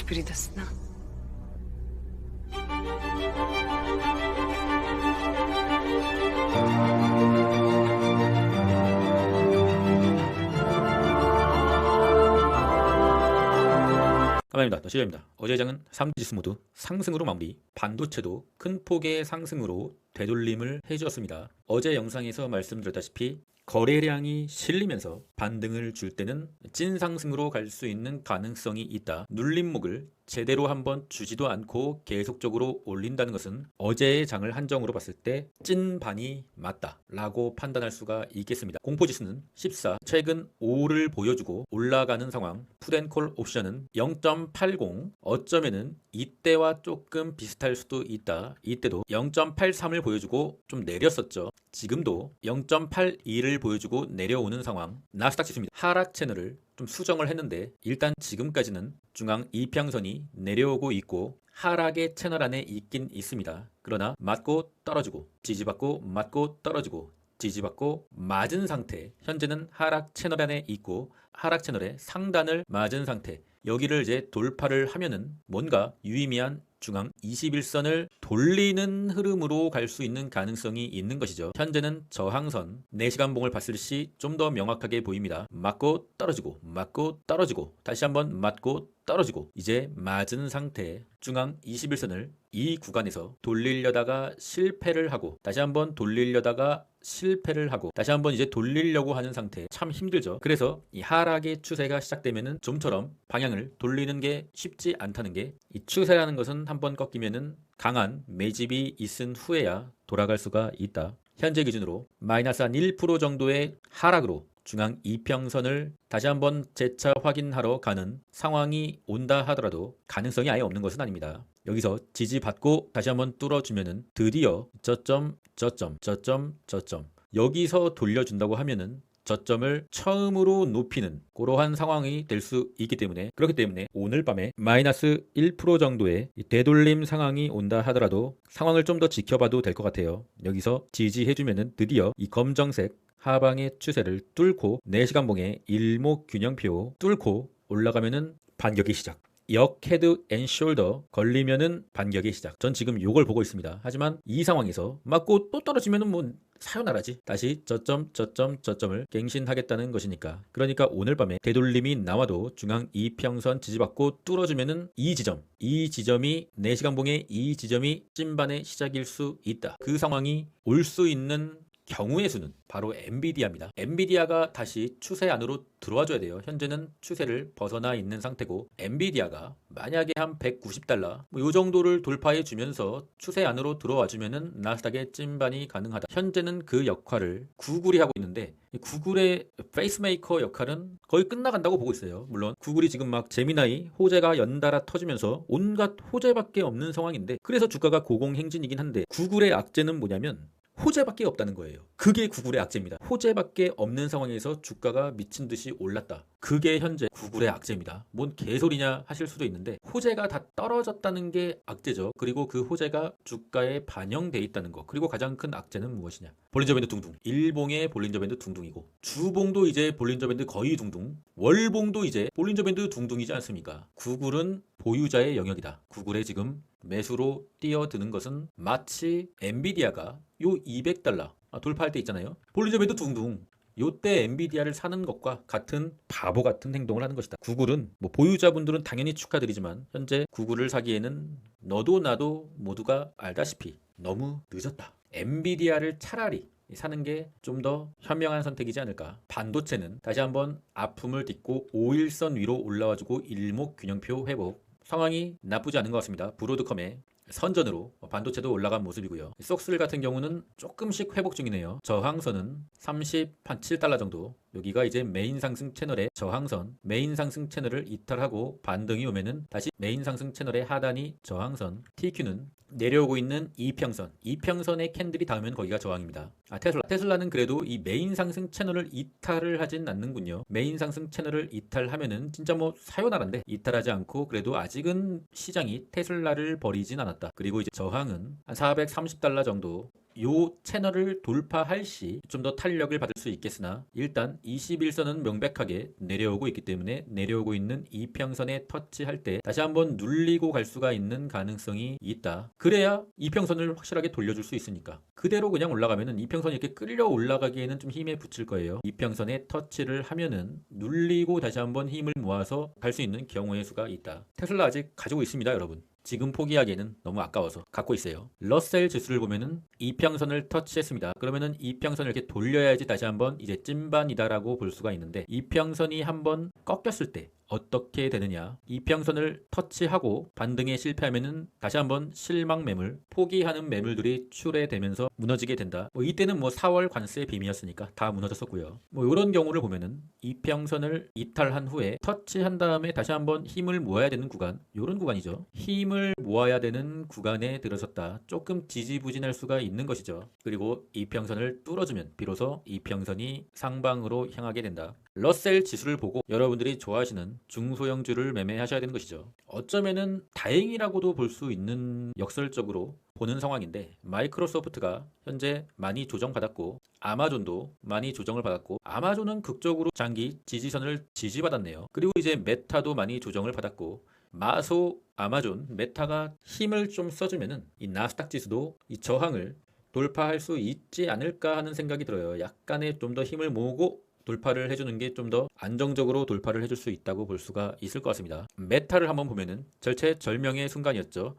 теперь до сна. 감사합니다. 더시저입니다. 어제 장은 3대 지수 모두 상승으로 마무리, 반도체도 큰 폭의 상승으로 되돌림을 해주었습니다. 어제 영상에서 말씀드렸다시피 거래량이 실리면서 반등을 줄 때는 찐 상승으로 갈 수 있는 가능성이 있다. 눌림목을 제대로 한번 주지도 않고 계속적으로 올린다는 것은 어제의 장을 한정으로 봤을 때 찐반이 맞다 라고 판단할 수가 있겠습니다. 공포지수는 14, 최근 5를 보여주고 올라가는 상황, 풋앤콜 옵션은 0.80, 어쩌면은 이때와 조금 비슷할 수도 있다. 이때도 0.83을 보여주고 좀 내렸었죠. 지금도 0.82를 보여주고 내려오는 상황. 나스닥 지수입니다. 하락 채널을 좀 수정을 했는데 일단 지금까지는 중앙 이평선이 내려오고 있고 하락의 채널 안에 있긴 있습니다. 그러나 맞고 떨어지고 지지받고 맞고 떨어지고 지지받고 맞은 상태. 현재는 하락 채널 안에 있고 하락 채널의 상단을 맞은 상태. 여기를 이제 돌파를 하면은 뭔가 유의미한 중앙 21선을 돌리는 흐름으로 갈 수 있는 가능성이 있는 것이죠. 현재는 저항선 4시간 봉을 봤을 시 좀 더 명확하게 보입니다. 맞고 떨어지고 맞고 떨어지고 다시 한번 맞고 떨어지고 이제 맞은 상태 중앙 21선을 이 구간에서 돌리려다가 실패를 하고 다시 한번 돌리려다가 실패를 하고 다시 한번 이제 돌리려고 하는 상태. 참 힘들죠. 그래서 이 하락의 추세가 시작되면은 좀처럼 방향을 돌리는 게 쉽지 않다는 게 이 추세라는 것은 한번 꺾이면은 강한 매집이 있은 후에야 돌아갈 수가 있다. 현재 기준으로 마이너스 한 1% 정도의 하락으로 중앙 이평선을 다시 한번 재차 확인하러 가는 상황이 온다 하더라도 가능성이 아예 없는 것은 아닙니다. 여기서 지지받고 다시 한번 뚫어주면은 드디어 저점 여기서 돌려준다고 하면은 저점을 처음으로 높이는 그러한 상황이 될 수 있기 때문에 그렇기 때문에 오늘 밤에 마이너스 1% 정도의 되돌림 상황이 온다 하더라도 상황을 좀 더 지켜봐도 될 것 같아요. 여기서 지지해주면은 드디어 이 검정색 하방의 추세를 뚫고 4시간 봉의 일목균형표 뚫고 올라가면은 반격의 시작. 역 헤드 앤 숄더 걸리면은 반격의 시작. 전 지금 요걸 보고 있습니다. 하지만 이 상황에서 맞고 또 떨어지면은 뭐 사요나라지. 다시 저점을 갱신하겠다는 것이니까. 그러니까 오늘 밤에 되돌림이 나와도 중앙 이평선 지지받고 뚫어주면은 이 지점이 4시간 봉의 이 지점이 찐반의 시작일 수 있다. 그 상황이 올 수 있는 경우의 수는 바로 엔비디아입니다. 엔비디아가 다시 추세 안으로 들어와 줘야 돼요. 현재는 추세를 벗어나 있는 상태고 엔비디아가 만약에 한 190달러 요 정도를 돌파해 주면서 추세 안으로 들어와 주면은 나스닥의 찐반이 가능하다. 현재는 그 역할을 구글이 하고 있는데 구글의 페이스메이커 역할은 거의 끝나간다고 보고 있어요. 물론 구글이 지금 막 제미나이 호재가 연달아 터지면서 온갖 호재밖에 없는 상황인데 그래서 주가가 고공행진이긴 한데 구글의 악재는 뭐냐면 호재밖에 없다는 거예요. 그게 구글의 악재입니다. 호재밖에 없는 상황에서 주가가 미친 듯이 올랐다. 그게 현재 구글의 악재입니다. 뭔 개소리냐 하실 수도 있는데 호재가 다 떨어졌다는 게 악재죠. 그리고 그 호재가 주가에 반영돼 있다는 거. 그리고 가장 큰 악재는 무엇이냐? 볼린저 밴드 둥둥. 일봉의 볼린저 밴드 둥둥이고 주봉도 이제 볼린저 밴드 거의 둥둥. 월봉도 이제 볼린저 밴드 둥둥이지 않습니까? 구글은 보유자의 영역이다. 구글에 지금 매수로 뛰어드는 것은 마치 엔비디아가 요 200달러 돌파할 때 있잖아요. 볼린저 밴드 둥둥. 요때 엔비디아를 사는 것과 같은 바보 같은 행동을 하는 것이다. 구글은 뭐 보유자분들은 당연히 축하드리지만 현재 구글을 사기에는 너도 나도 모두가 알다시피 너무 늦었다. 엔비디아를 차라리 사는 게 좀 더 현명한 선택이지 않을까. 반도체는 다시 한번 아픔을 딛고 5일선 위로 올라와주고 일목균형표 회복. 상황이 나쁘지 않은 것 같습니다. 브로드컴의 선전으로 반도체도 올라간 모습이고요. 속슬 같은 경우는 조금씩 회복 중이네요. 저항선은 37달러 정도. 여기가 이제 메인 상승 채널의 저항선, 메인 상승 채널을 이탈하고 반등이 오면은 다시 메인 상승 채널의 하단이 저항선, TQ는 내려오고 있는 이평선의 캔들이 닿으면 거기가 저항입니다. 테슬라는 그래도 이 메인 상승 채널을 이탈을 하진 않는군요. 메인 상승 채널을 이탈하면은 진짜 뭐 사요나라인데 이탈하지 않고 그래도 아직은 시장이 테슬라를 버리진 않았다. 그리고 이제 저항은 한 430달러 정도. 요 채널을 돌파할 시 좀 더 탄력을 받을 수 있겠으나 일단 21선은 명백하게 내려오고 있기 때문에 내려오고 있는 이평선에 터치할 때 다시 한번 눌리고 갈 수가 있는 가능성이 있다. 그래야 이평선을 확실하게 돌려줄 수 있으니까. 그대로 그냥 올라가면은 이평선이 이렇게 끌려 올라가기에는 좀 힘에 붙일 거예요. 이평선에 터치를 하면은 눌리고 다시 한번 힘을 모아서 갈 수 있는 경우의 수가 있다. 테슬라 아직 가지고 있습니다, 여러분. 지금 포기하기에는 너무 아까워서 갖고 있어요. 러셀 지수를 보면은 이평선을 터치했습니다. 그러면은 이평선을 이렇게 돌려야지 다시 한번 이제 찐반이다라고 볼 수가 있는데 이평선이 한번 꺾였을 때 어떻게 되느냐? 이평선을 터치하고 반등에 실패하면은 다시 한번 실망 매물, 포기하는 매물들이 출회되면서 무너지게 된다. 이때는 4월 관세 빔이었으니까 다 무너졌었고요. 이런 경우를 보면은 이평선을 이탈한 후에 터치한 다음에 다시 한번 힘을 모아야 되는 구간, 이런 구간이죠. 힘을 모아야 되는 구간에 들어섰다. 조금 지지부진할 수가 있는 것이죠. 그리고 이평선을 뚫어주면 비로소 이평선이 상방으로 향하게 된다. 러셀 지수를 보고 여러분들이 좋아하시는 중소형주를 매매하셔야 되는 것이죠. 어쩌면은 다행이라고도 볼 수 있는 역설적으로 보는 상황인데 마이크로소프트가 현재 많이 조정받았고 아마존도 많이 조정을 받았고 아마존은 극적으로 장기 지지선을 지지받았네요. 그리고 이제 메타도 많이 조정을 받았고 마소, 아마존, 메타가 힘을 좀 써주면은 이 나스닥 지수도 이 저항을 돌파할 수 있지 않을까 하는 생각이 들어요. 약간의 좀 더 힘을 모으고 돌파를 해주는 게 좀 더 안정적으로 돌파를 해줄 수 있다고 볼 수가 있을 것 같습니다. 메타를 한번 보면은 절체절명의 순간이었죠.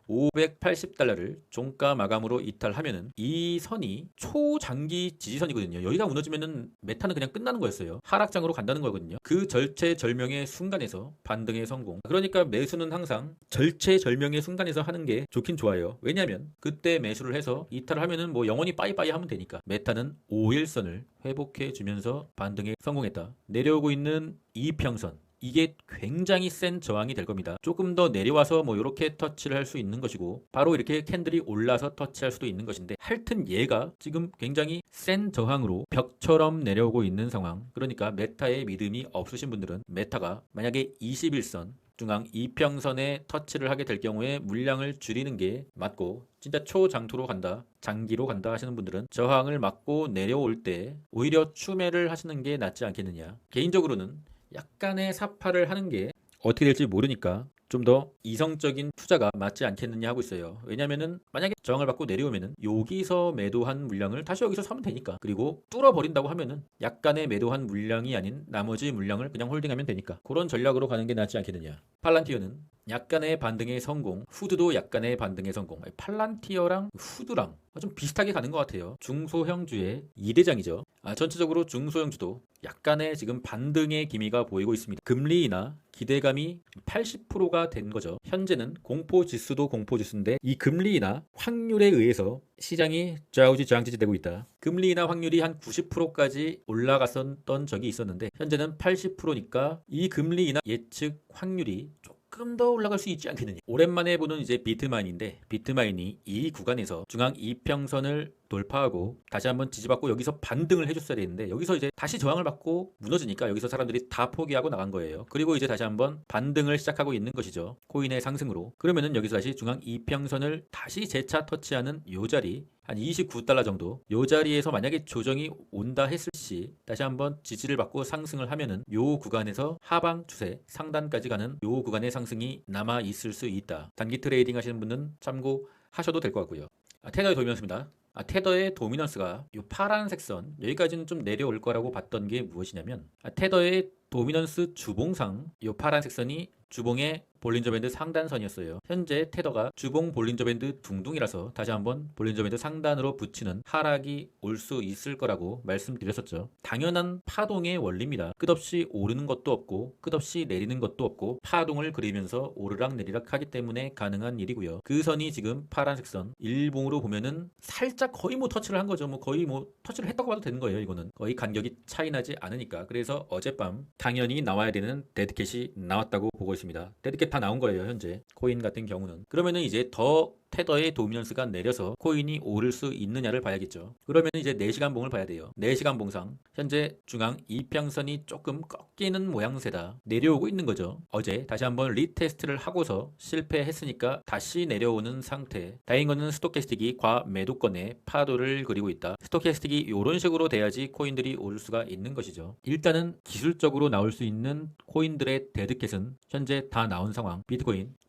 580달러를 종가 마감으로 이탈하면은 이 선이 초장기 지지선이거든요. 여기가 무너지면은 메타는 그냥 끝나는 거였어요. 하락장으로 간다는 거거든요. 그 절체절명의 순간에서 반등의 성공. 그러니까 매수는 항상 절체절명의 순간에서 하는 게 좋긴 좋아요. 왜냐면 그때 매수를 해서 이탈을 하면은 영원히 빠이빠이 하면 되니까. 메타는 5일선을 회복해 주면서 반등에 성공했다. 내려오고 있는 이평선. 이게 굉장히 센 저항이 될 겁니다. 조금 더 내려와서 이렇게 터치를 할 수 있는 것이고 바로 이렇게 캔들이 올라서 터치할 수도 있는 것인데 하여튼 얘가 지금 굉장히 센 저항으로 벽처럼 내려오고 있는 상황. 그러니까 메타에 믿음이 없으신 분들은 메타가 만약에 21선 중앙 이평선에 터치를 하게 될 경우에 물량을 줄이는 게 맞고 진짜 초장투로 간다, 장기로 간다 하시는 분들은 저항을 막고 내려올 때 오히려 추매를 하시는 게 낫지 않겠느냐. 개인적으로는 약간의 사파를 하는 게 어떻게 될지 모르니까 좀 더 이성적인 투자가 맞지 않겠느냐 하고 있어요. 왜냐면은 만약에 저항을 받고 내려오면은 여기서 매도한 물량을 다시 여기서 사면 되니까. 그리고 뚫어버린다고 하면은 약간의 매도한 물량이 아닌 나머지 물량을 그냥 홀딩하면 되니까. 그런 전략으로 가는 게 낫지 않겠느냐. 팔란티어는 약간의 반등의 성공, 후드도 약간의 반등의 성공. 팔란티어랑 후드랑 좀 비슷하게 가는 것 같아요. 중소형주의 2대장이죠. 전체적으로 중소형주도 약간의 지금 반등의 기미가 보이고 있습니다. 금리 인하 기대감이 80%가 된 거죠. 현재는 공포지수도 공포지수인데 이 금리 인하 확률에 의해서 시장이 좌우지좌우지 되고 있다. 금리 인하 확률이 한 90%까지 올라갔었던 적이 있었는데 현재는 80%니까 이 금리 인하 예측 확률이 조금 더 올라갈 수 있지 않겠느냐. 오랜만에 보는 이제 비트마인인데 비트마인이 이 구간에서 중앙 이평선을 돌파하고 다시 한번 지지받고 여기서 반등을 해줬어야 되는데 여기서 이제 다시 저항을 받고 무너지니까 여기서 사람들이 다 포기하고 나간 거예요. 그리고 이제 다시 한번 반등을 시작하고 있는 것이죠. 코인의 상승으로. 그러면은 여기서 다시 중앙 이평선을 다시 재차 터치하는 요 자리 한 29달러 정도 요 자리에서 만약에 조정이 온다 했을 시 다시 한번 지지를 받고 상승을 하면은 요 구간에서 하방 추세 상단까지 가는 요 구간의 상승이 남아 있을 수 있다. 단기 트레이딩 하시는 분은 참고하셔도 될 것 같고요. 테더의 도미넌스입니다. 테더의 도미넌스가 이 파란색 선 여기까지는 좀 내려올 거라고 봤던 게 무엇이냐면 테더의 도미넌스 주봉상 이 파란색 선이 주봉의 볼린저 밴드 상단선이었어요. 현재 테더가 주봉 볼린저 밴드 둥둥이라서 다시 한번 볼린저 밴드 상단으로 붙이는 하락이 올 수 있을 거라고 말씀드렸었죠. 당연한 파동의 원리입니다. 끝없이 오르는 것도 없고 끝없이 내리는 것도 없고 파동을 그리면서 오르락 내리락 하기 때문에 가능한 일이고요. 그 선이 지금 파란색 선 일봉으로 보면은 살짝 거의 터치를 한 거죠. 거의 터치를 했다고 봐도 되는 거예요. 이거는 거의 간격이 차이 나지 않으니까. 그래서 어젯밤 당연히 나와야 되는 데드캣이 나왔다고 보고 있습니다. 데드캣 다 나온 거예요. 현재 코인 같은 경우는. 그러면은 이제 더 테더의 도미넌스가 내려서 코인이 오를 수 있느냐를 봐야겠죠. 그러면 이제 4시간 봉을 봐야 돼요. 4시간 봉상 현재 중앙 이평선이 조금 꺾이는 모양새다. 내려오고 있는 거죠. 어제 다시 한번 리테스트를 하고서 실패했으니까 다시 내려오는 상태. 다행인 거는 스토캐스틱이 과매도권에 파도를 그리고 있다. 스토캐스틱이 이런 식으로 돼야지 코인들이 오를 수가 있는 것이죠. 일단은 기술적으로 나올 수 있는 코인들의 데드캣은 현재 다 나온 상황.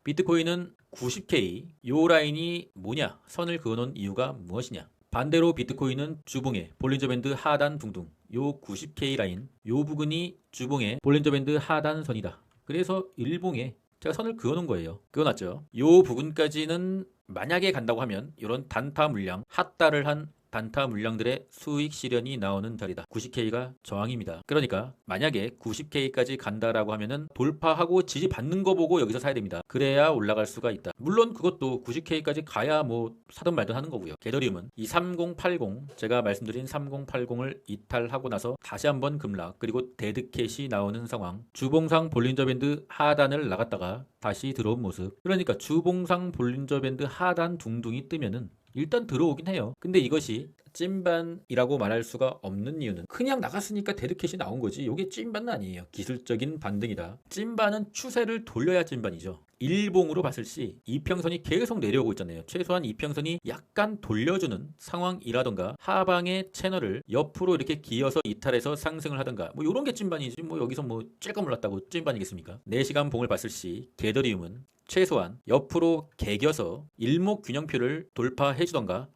비트코인은 90K, 요 라인이 뭐냐? 선을 그어놓은 이유가 무엇이냐? 반대로 비트코인은 주봉에 볼린저 밴드 하단 둥둥, 요 90K 라인, 요 부근이 주봉의 볼린저 밴드 하단 선이다. 그래서 일봉에 제가 선을 그어놓은 거예요. 그어놨죠. 요 부분까지는 만약에 간다고 하면 이런 단타 물량, 핫다를 한 단타 물량들의 수익 실현이 나오는 자리다. 90K가 저항입니다. 그러니까 만약에 90K까지 간다라고 하면은 돌파하고 지지 받는 거 보고 여기서 사야 됩니다. 그래야 올라갈 수가 있다. 물론 그것도 90K까지 가야 뭐 사든 말든 하는 거고요. 게더리움은 이 3080, 제가 말씀드린 3080을 이탈하고 나서 다시 한번 급락, 그리고 데드캣이 나오는 상황, 주봉상 볼린저 밴드 하단을 나갔다가 다시 들어온 모습. 그러니까 주봉상 볼린저 밴드 하단 둥둥이 뜨면은 일단 들어오긴 해요. 근데 이것이 찐반이라고 말할 수가 없는 이유는 그냥 나갔으니까 데드캣이 나온 거지. 이게 찐반은 아니에요. 기술적인 반등이다. 찐반은 추세를 돌려야 찐반이죠. 일봉으로 봤을 시 이평선이 계속 내려오고 있잖아요. 최소한 이평선이 약간 돌려주는 상황이라던가 하방의 채널을 옆으로 이렇게 기어서 이탈해서 상승을 하던가 뭐 이런 게 찐반이지. 뭐 여기서 뭐 찔끔 올랐다고 찐반이겠습니까? 4시간 봉을 봤을 시 게더리움은 최소한 옆으로 개겨서 일목균형표를 돌파해주던가.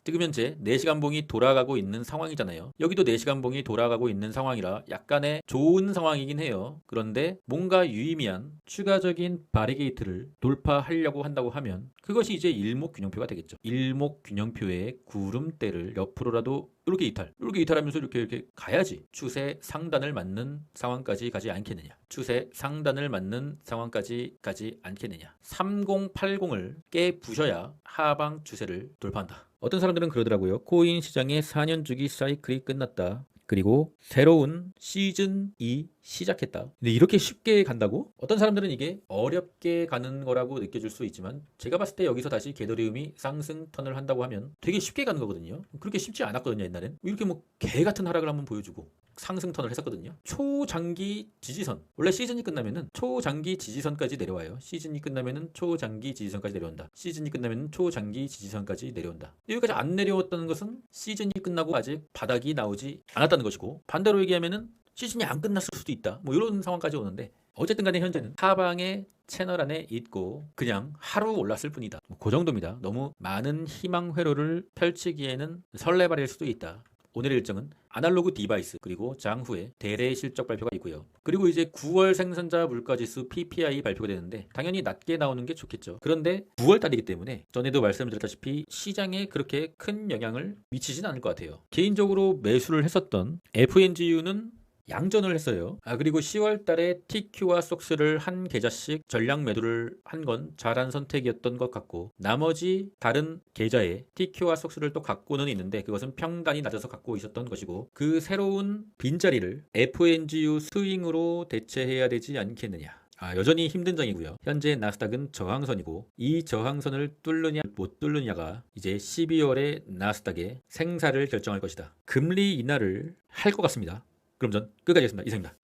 지금 현재 4시간 봉이 돌아가고 있는 상황이잖아요. 여기도 4시간 봉이 돌아가고 있는 상황이라 약간의 좋은 상황이긴 해요. 그런데 뭔가 유의미한 추가적인 바리게이트를 돌파하려고 한다고 하면 그것이 이제 일목균형표가 되겠죠. 일목균형표의 구름대를 옆으로라도 이렇게 이탈하면서 이렇게 가야지 추세 상단을 맞는 상황까지 가지 않겠느냐. 추세 상단을 맞는 상황까지 가지 않겠느냐. 3080을 깨 부셔야 하방 추세를 돌파한다. 어떤 사람들은 그러더라고요. 코인 시장의 4년 주기 사이클이 끝났다. 그리고 새로운 시즌이 시작했다. 근데 이렇게 쉽게 간다고? 어떤 사람들은 이게 어렵게 가는 거라고 느껴질 수 있지만 제가 봤을 때 여기서 다시 게더리움이 상승 턴을 한다고 하면 되게 쉽게 가는 거거든요. 그렇게 쉽지 않았거든요, 옛날엔. 이렇게 뭐 개 같은 하락을 한번 보여주고 상승 턴을 했었거든요. 초장기 지지선. 원래 시즌이 끝나면은 초장기 지지선까지 내려와요. 시즌이 끝나면은 초장기 지지선까지 내려온다. 시즌이 끝나면은 초장기 지지선까지 내려온다. 여기까지 안 내려왔다는 것은 시즌이 끝나고 아직 바닥이 나오지 않았다는 것이고, 반대로 얘기하면은 시즌이 안 끝났을 수도 있다. 뭐 이런 상황까지 오는데, 어쨌든 간에 현재는 하방의 채널 안에 있고 그냥 하루 올랐을 뿐이다. 그 정도입니다. 너무 많은 희망 회로를 펼치기에는 설레발일 수도 있다. 오늘의 일정은 아날로그 디바이스 그리고 장후에 대래 실적 발표가 있고요. 그리고 이제 9월 생산자 물가지수 PPI 발표가 되는데 당연히 낮게 나오는 게 좋겠죠. 그런데 9월 달이기 때문에 전에도 말씀드렸다시피 시장에 그렇게 큰 영향을 미치진 않을 것 같아요. 개인적으로 매수를 했었던 FNGU는 양전을 했어요. 그리고 10월 달에 TQ와 속스를 한 계좌씩 전량 매도를 한 건 잘한 선택이었던 것 같고, 나머지 다른 계좌에 TQ와 속스를 또 갖고는 있는데 그것은 평단이 낮아서 갖고 있었던 것이고, 그 새로운 빈자리를 FNGU 스윙으로 대체해야 되지 않겠느냐. 여전히 힘든 장이고요. 현재 나스닥은 저항선이고 이 저항선을 뚫느냐 못 뚫느냐가 이제 12월에 나스닥의 생사를 결정할 것이다. 금리 인하를 할 것 같습니다. 그럼 전 끝까지 하겠습니다. 이상입니다.